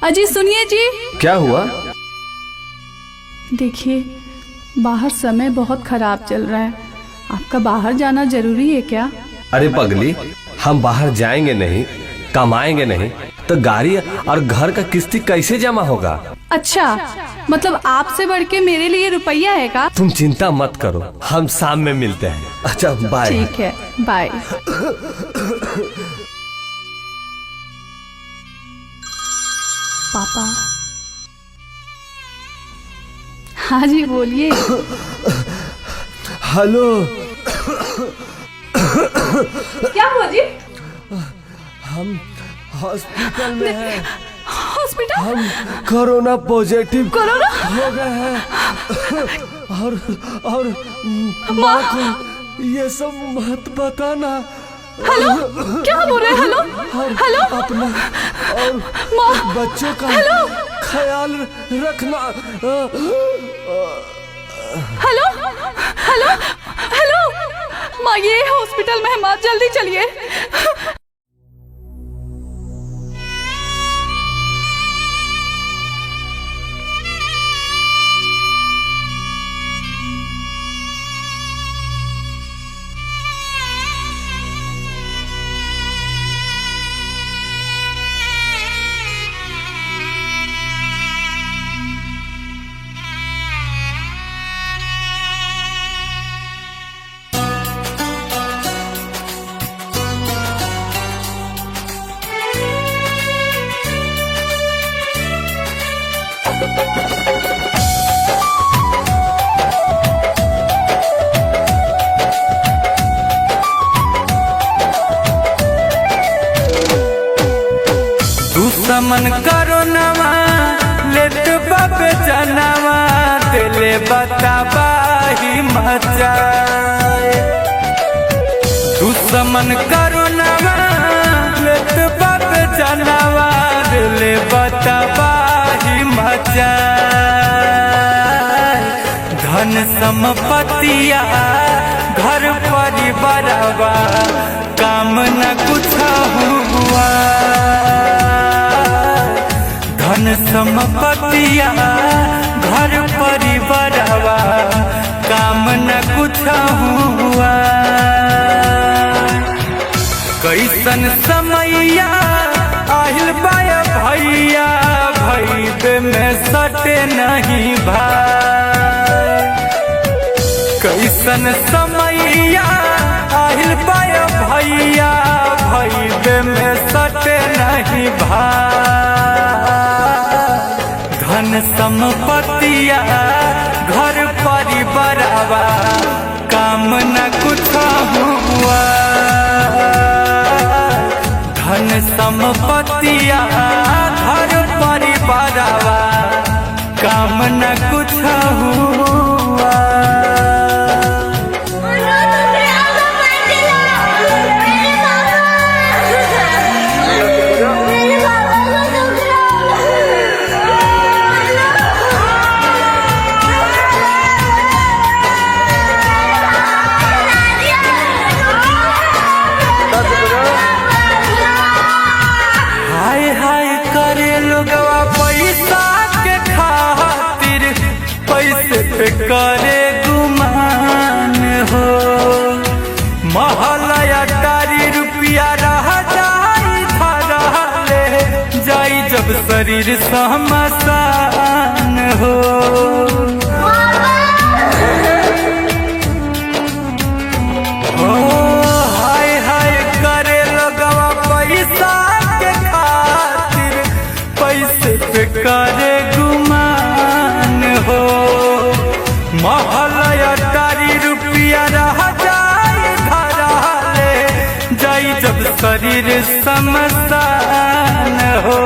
अजी सुनिए जी। क्या हुआ? देखिए, बाहर समय बहुत खराब चल रहा है, आपका बाहर जाना जरूरी है क्या? अरे पगली, हम बाहर जाएंगे नहीं, कमाएंगे नहीं तो गाड़ी और घर का किस्ती कैसे जमा होगा? अच्छा, मतलब आपसे बढ़ के मेरे लिए रुपया है का? तुम चिंता मत करो, हम शाम में मिलते हैं। अच्छा बाय। ठीक है, बाय। पापा। हाँ जी बोलिए। हेलो। क्या हुआ जी? हम हॉस्पिटल में हैं। हॉस्पिटल? हम कोरोना पॉजिटिव कोरोना हो गए हैं और माँ को ये सब मत बताना। हेलो, क्या बोल रहे हैं? हेलो हेलो, अपना और माँ, बच्चों का ख्याल रखना। हेलो हेलो हेलो, माँ ये हॉस्पिटल में है माँ, जल्दी चलिए। दुश्मन करो नवा लेत बाबे जनवा दिले बताबाही मचाए। दुश्मन करो नवा लेत बाबे जनवा दिले बताबाही मचाए। धन संपत्तिया घर परिवारवा काम न कुछ हुआ। धन संपत्तिया घर परिवारवा काम न कुछ हुआ। कैसन समैया आहिल बाया भैया, भैबे में सटे नहीं भाई। कैसन समैया आहिल बाया भैया, भैबे में सटे नहीं भाई। धन संपत्तिया घर परिवारवा काम न कुछ हुआ। धन संपत्तिया घर परिवारवा काम न कुछ हुआ। करे गुमान हो महलया तारी रुपया रह जाई धरले जाई जब शरीर समसान हो। हाय हाय करे लगवा पैसा के खातिर, पैसे पे करे गुमान हो। महलया तारी रुपया रह जाई धरले जाई जब शरीर समसान हो।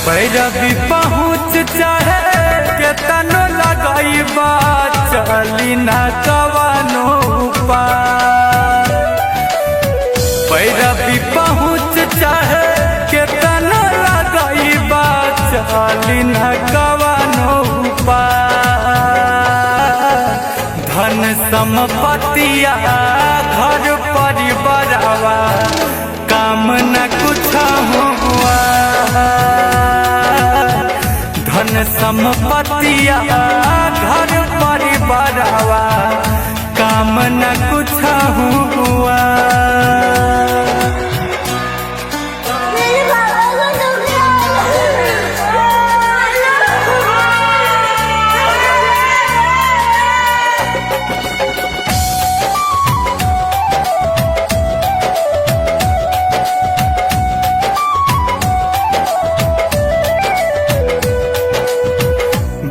पैरवी पहुँच चाहे के तनो लगाई बात चली न कवनो पार। पैरवी पहुँच चाहे के तनो लगाई बात चली न कवनो पार। धन संपत्तिया घर परिवारवा काम न कुछ हुआ। संपत्तिया घर परिवारवा काम न कुछ हुआ।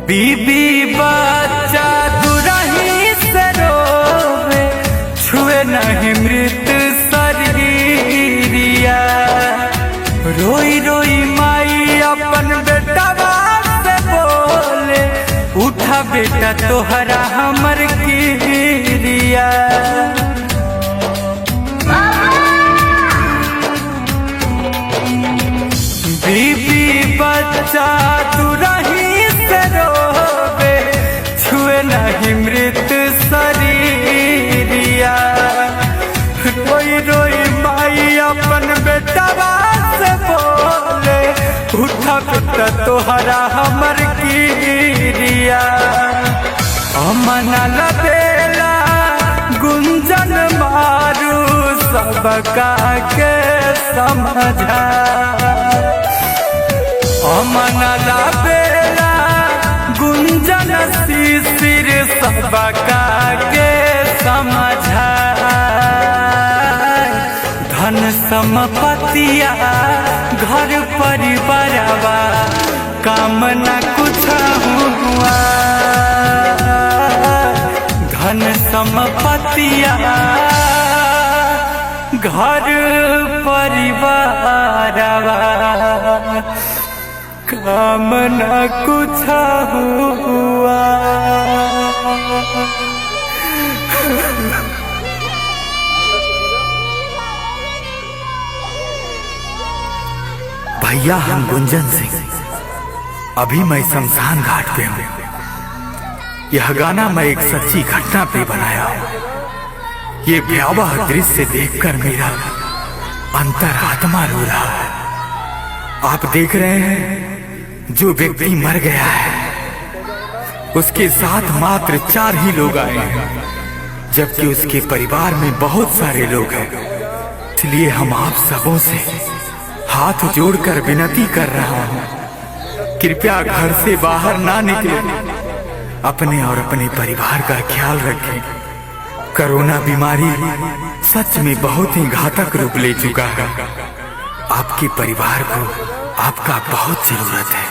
बीबी बच्चा दुरही से रोवे छुए नहीं मृत शरीरिया। रोई रोई माई अपन बेटा से बोले उठा बेटा तोहरा हमर किरिया। बीबी बच्चा दुरही रोवे छुए नहीं मृत शरीरिया। रोई रोई माई अपन बेटा से बोले उठा बेटा तोहरा हमर किरिया। अमना लबेला गुंजन मारू सबका के समझा। अमना लबेला गुंजन शिशिर सबका के समझा। धन संपत्तिया घर परिवारवा काम न कुछ हुआ। धन संपत्तिया घर परिवारवा काम न कुछ हुआ। भैया हम गुंजन सिंह, अभी मैं शमशान घाट पे हूँ। यह गाना मैं एक सच्ची घटना पे बनाया हूँ। ये भयावह दृश्य देखकर मेरा अंतरात्मा रो रहा है। आप देख रहे हैं जो व्यक्ति मर गया है उसके साथ मात्र 4 ही लोग आए हैं, जबकि उसके परिवार में बहुत सारे लोग हैं। इसलिए हम आप सबों से हाथ जोड़कर विनती कर रहा हूँ, कृपया घर से बाहर ना निकले। अपने और अपने परिवार का ख्याल रखें। कोरोना बीमारी सच में बहुत ही घातक रूप ले चुका है। आपके परिवार को आपका बहुत जरूरत है।